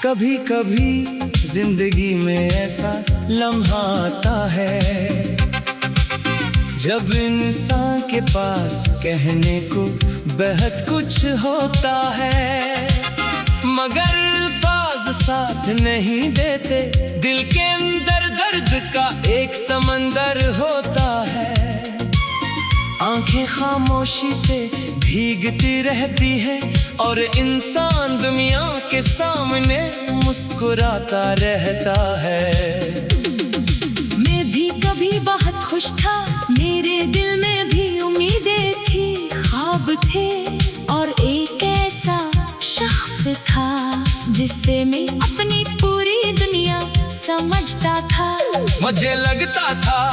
कभी कभी जिंदगी में ऐसा लम्हा आता है जब इंसान के पास कहने को बेहद कुछ होता है, मगर अल्फाज साथ नहीं देते। दिल के अंदर दर्द का एक समंदर होता है, आंखें खामोशी से भीगती रहती है और इंसान दुनिया के सामने मुस्कुराता रहता है। मैं भी कभी बहुत खुश था, मेरे दिल में भी उम्मीदें थी, ख्वाब थे और एक ऐसा शख्स था जिससे मैं अपनी पूरी दुनिया समझता था। मुझे लगता था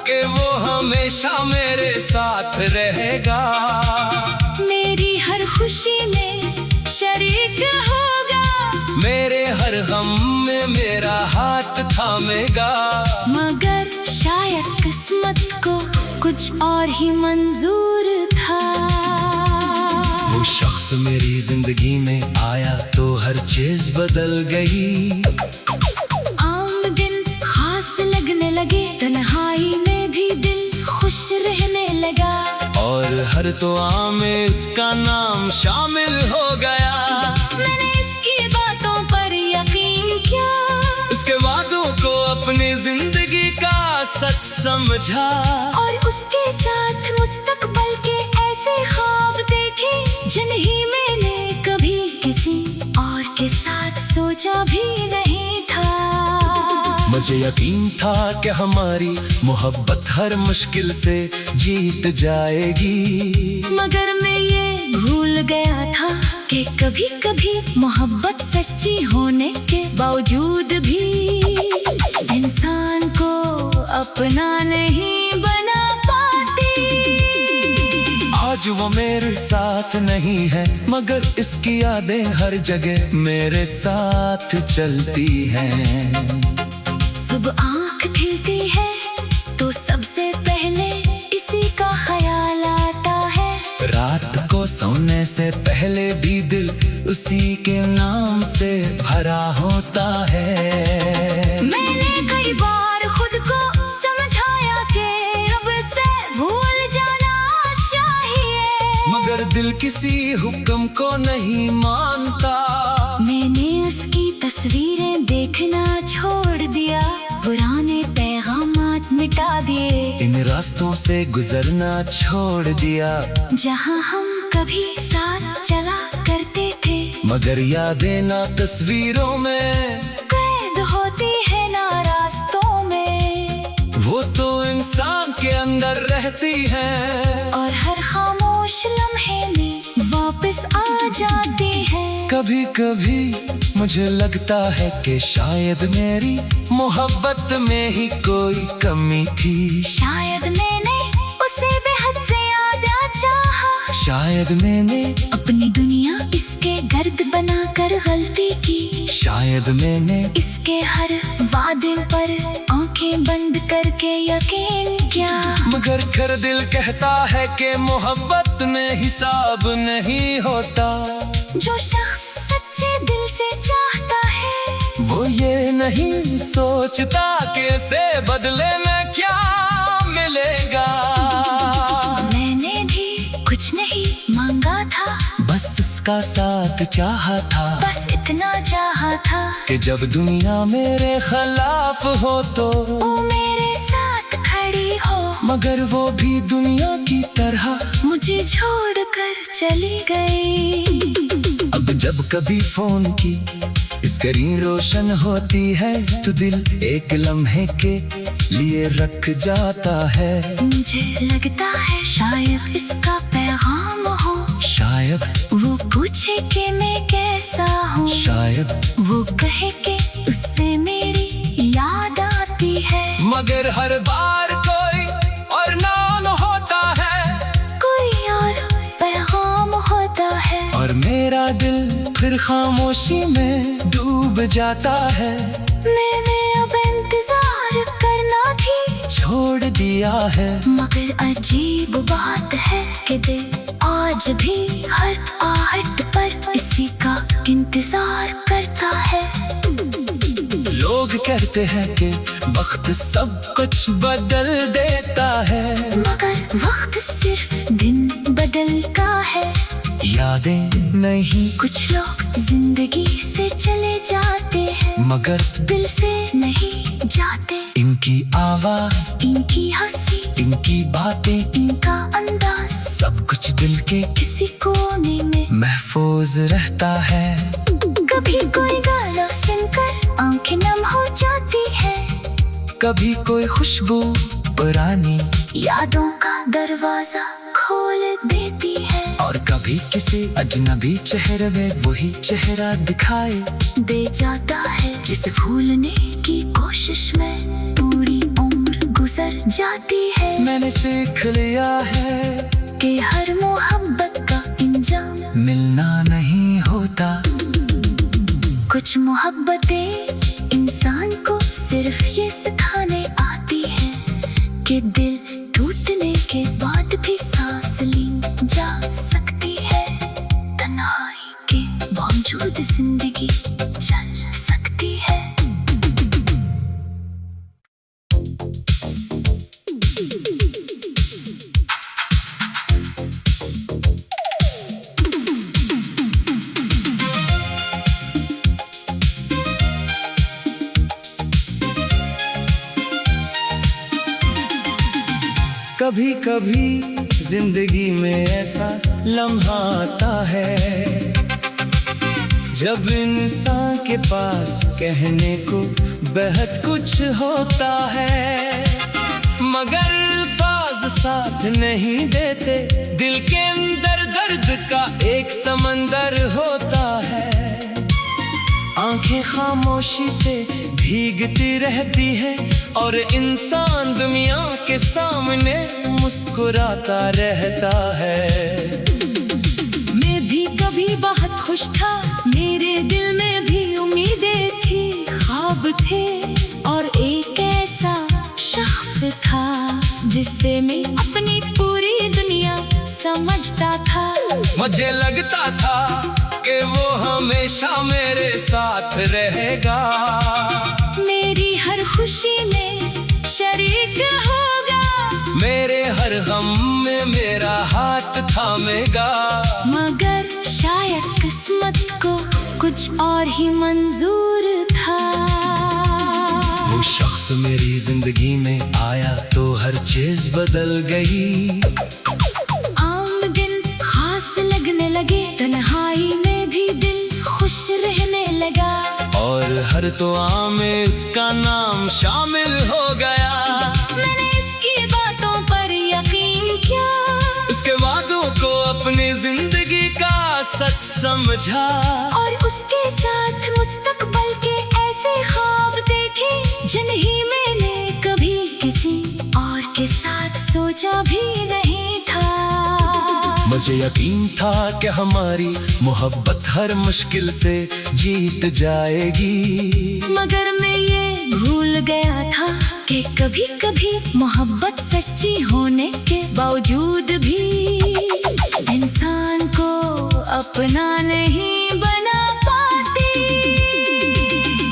कि वो हमेशा मेरे साथ रहेगा, मेरी हर खुशी में शरीक होगा, मेरे हर गम में मेरा हाथ थामेगा। मगर शायद किस्मत को कुछ और ही मंजूर था। वो शख्स मेरी जिंदगी में आया तो हर चीज बदल गई। आम दिन खास लगने लगे, तन्हाई में भी दिल खुश रहने लगा, और हर दुआ में इसका नाम शामिल हो गया। मैंने इसकी बातों पर यकीन किया, इसके वादों को अपनी जिंदगी का सच समझा, और उसके साथ मुस्तकबल के ऐसे ख्वाब देखे जिन ही मैंने कभी किसी और के साथ सोचा भी नहीं था। मुझे यकीन था कि हमारी मोहब्बत हर मुश्किल से जीत जाएगी, मगर मैं ये भूल गया था कि कभी कभी मोहब्बत सच्ची होने के बावजूद भी इंसान को अपना नहीं बना पाती। आज वो मेरे साथ नहीं है, मगर इसकी यादें हर जगह मेरे साथ चलती हैं। सुबह आँख खिलती है तो सबसे पहले इसी का ख्याल आता है, रात को सोने से पहले भी दिल उसी के नाम से भरा होता है। मैंने कई बार खुद को समझाया कि अब से भूल जाना चाहिए, मगर दिल किसी हुक्म को नहीं मानता। मैंने उसकी तस्वीरें देखना छोड़ दिया, पुराने पैगामात मिटा दिए, इन रास्तों से गुजरना छोड़ दिया जहाँ हम कभी साथ चला करते थे, मगर यादें ना तस्वीरों में कैद होती है ना रास्तों में। वो तो इंसान के अंदर रहती है और हर खामोश लम्हे में वापस आ जाती है। कभी कभी मुझे लगता है कि शायद मेरी मोहब्बत में ही कोई कमी थी, शायद मैंने उसे बेहद ज्यादा चाहा, शायद मैंने अपनी दुनिया इसके गर्द बनाकर गलती की, शायद मैंने इसके हर वादे पर आंखें बंद करके यकीन किया, मगर फिर दिल कहता है कि मोहब्बत में हिसाब नहीं होता। जो शख्स सच्चे दिल से चाहता है वो ये नहीं सोचता कि इसे बदले में क्या मिलेगा। मैंने भी कुछ नहीं मांगा था, बस इसका साथ चाहा था, बस इतना चाहा था कि जब दुनिया मेरे खिलाफ हो तो वो मेरे साथ खड़ी हो, मगर वो भी दुनिया की तरह मुझे छोड़कर चली गई। अब जब कभी फोन की स्क्रीन रोशन होती है तो दिल एक लम्हे के लिए रख जाता है। मुझे लगता है शायद इसका पैगाम हो, शायद वो पूछे कि मैं कैसा हूँ, शायद वो कहे कि उससे मेरी याद आती है, मगर हर बार कोई और नाम होता है, कोई और पैगाम होता है, और मेरा दिल फिर खामोशी में डूब जाता है। मैंने अब इंतजार करना थी छोड़ दिया है। मगर अजीब बात है कि दिल आज भी हर आहट पर इसी का इंतजार करता है। लोग कहते हैं कि वक्त सब कुछ बदल देता है, मगर वक्त सिर्फ दिन बदलता है। यादें नहीं, कुछ लोग जिंदगी से चले जाते हैं, मगर दिल से नहीं जाते। इनकी आवाज, इनकी हंसी, इनकी बातें, इनका अंदाज, सब कुछ दिल के किसी कोने में महफूज रहता है। कभी कोई गाना सुनकर आंखें नम हो जाती है, कभी कोई खुशबू पुरानी यादों का दरवाजा खोल देती है। और कभी किसी अजनबी चेहरे में वही चेहरा दिखाए दे जाता है, जिसे भूलने की कोशिश में पूरी उम्र गुजर जाती है। मैंने सीख लिया है कि हर मोहब्बत का इंजाम मिलना नहीं होता। कुछ मोहब्बतें इंसान को सिर्फ ये सिखाने आती है कि दिल टूटने के बाद भी सांस ली जा सकती है। तन्हाई के बावजूद जिंदगी चल सकती है। कभी कभी जिंदगी में ऐसा लम्हा आता है जब इंसान के पास कहने को बेहद कुछ होता है, मगर अल्फाज साथ नहीं देते। दिल के अंदर दर्द का एक समंदर होता है। आंखें खामोशी से भीगती रहती है और इंसान दुनिया के सामने मुस्कुराता रहता है। मैं भी कभी बहुत खुश था, मेरे दिल में भी उम्मीदें थी, ख्वाब थे और एक ऐसा शख्स था जिससे मैं अपनी पूरी दुनिया समझता था। मुझे लगता था कि वो हमेशा मेरे साथ रहेगा, मेरी हर खुशी में शरीक होगा, मेरे हर गम में मेरा हाथ थामेगा। मगर शायद किस्मत को कुछ और ही मंजूर था। वो शख्स मेरी जिंदगी में आया तो हर चीज बदल गई। आम दिन खास लगने लगे, तन्हाई में भी दिल खुश रहने लगा, और हर दुआ में इसका नाम शामिल हो गया। मैंने इसकी बातों पर यकीन किया, इसके वादों को अपनी जिंदगी का सच समझा, और उसके साथ मुस्तकबल के ऐसे ख्वाब देखे जिन्हें मैंने कभी किसी और के साथ सोचा भी नहीं था। मुझे यकीन था कि हमारी मोहब्बत हर मुश्किल से जीत जाएगी, मगर मैं ये भूल गया था कि कभी कभी मोहब्बत सच्ची होने के बावजूद भी इंसान को अपना नहीं बना पाती।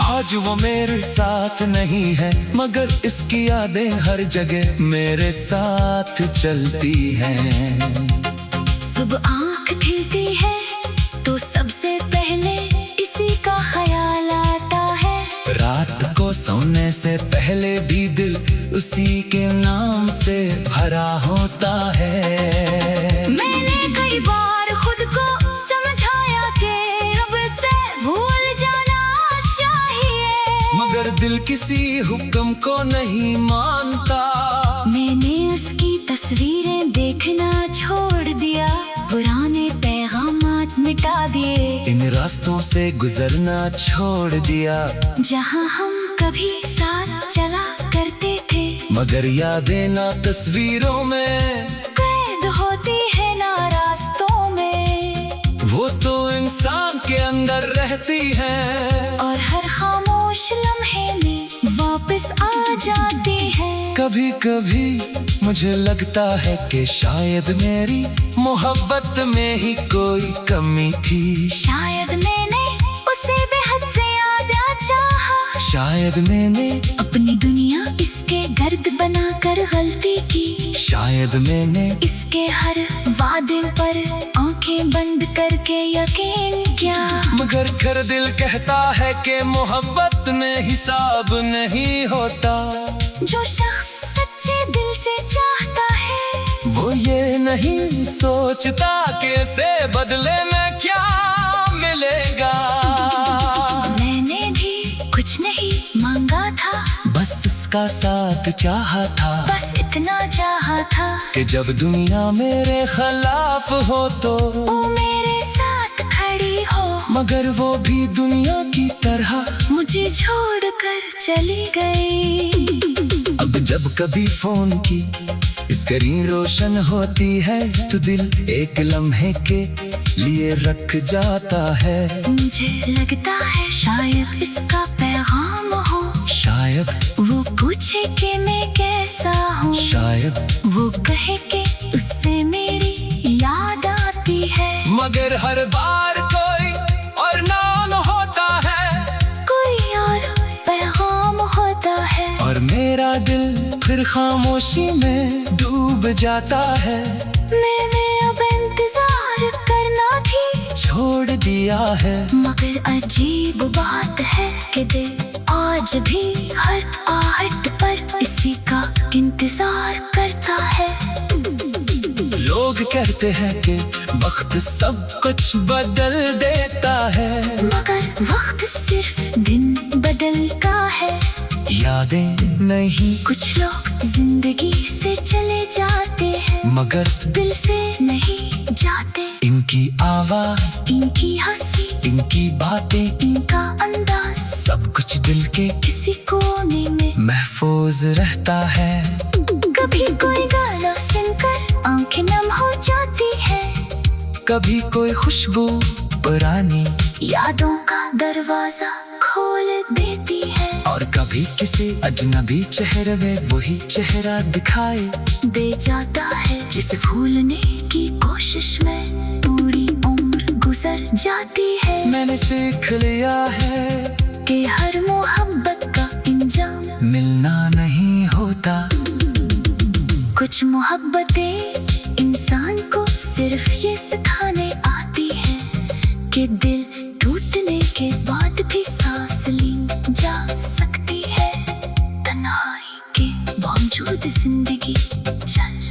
आज वो मेरे साथ नहीं है, मगर इसकी यादें हर जगह मेरे साथ चलती हैं। सुबह आँख खिलती है तो सबसे पहले इसी का ख्याल आता है, रात को सोने से पहले भी दिल उसी के नाम से भरा होता है। मैंने कई बार खुद को समझाया कि अब से भूल जाना चाहिए, मगर दिल किसी हुक्म को नहीं मानता। मैंने उसकी तस्वीरें देखना छोड़ दिया, पुराने पैगामात मिटा दिए, इन रास्तों से गुजरना छोड़ दिया जहाँ हम कभी साथ चला करते थे, मगर यादें ना तस्वीरों में कैद होती है ना रास्तों में। वो तो इंसान के अंदर रहती है और हर खामोश लम्हे में वापस आ जाती है। कभी कभी मुझे लगता है कि शायद मेरी मोहब्बत में ही कोई कमी थी। शायद मैंने उसे बेहद ज्यादा चाहा। शायद मैंने अपनी दुनिया इसके गर्द बनाकर गलती की। शायद मैंने इसके हर वादे पर आंखें बंद करके यकीन किया। मगर कर दिल कहता है कि मोहब्बत में हिसाब नहीं होता। जो शख्स सच्चे दिल से चाहता है वो ये नहीं सोचता कि इसे बदले में क्या मिलेगा। मैंने भी कुछ नहीं मांगा था, बस इसका साथ चाहा था। बस इतना चाहा था कि जब दुनिया मेरे खिलाफ हो तो वो मेरे साथ खड़ी हो। मगर वो भी दुनिया की तरह मुझे छोड़कर चली गई। अब जब कभी फोन की स्क्रीन रोशन होती है तो दिल एक लम्हे के लिए रख जाता है। मुझे लगता है शायद इसका पैगाम हो। शायद वो पूछे कि मैं कैसा हूँ। शायद वो कहे कि उससे मेरी याद आती है। मगर हर बार कोई और नाम होता है, कोई और पैगाम होता है। और मेरा दिल फिर खामोशी में डूब जाता है। मैंने अब इंतजार करना थी छोड़ दिया है। मगर अजीब बात है कि दिल आज भी हर आहट पर इसी का इंतजार करता है। लोग कहते हैं कि वक्त सब कुछ बदल देता है, मगर वक्त सिर्फ दिन बदलता है। यादें नहीं कुछ लोग जिंदगी से चले जाते हैं, मगर दिल से नहीं जाते। इनकी आवाज, इनकी हंसी, इनकी बातें, इनका अंदाज सब कुछ दिल के किसी कोने में महफूज रहता है। कभी कोई गाना सुनकर आंखें नम हो जाती है। कभी कोई खुशबू पुरानी यादों का दरवाजा खोल देती है। और कभी किसी अजनबी चेहरे में वही चेहरा दिखाई दे जाता है, जिसे भूलने की कोशिश में पूरी उम्र गुजर जाती है। मैंने सीख लिया है कि हर मोहब्बत का इंजाम मिलना नहीं होता। कुछ मोहब्बतें इंसान को सिर्फ ये सिखाने आती है कि दिल टूटने के बाद भी सांस ली जा सकती है। तन्हाई के बावजूद जिंदगी चल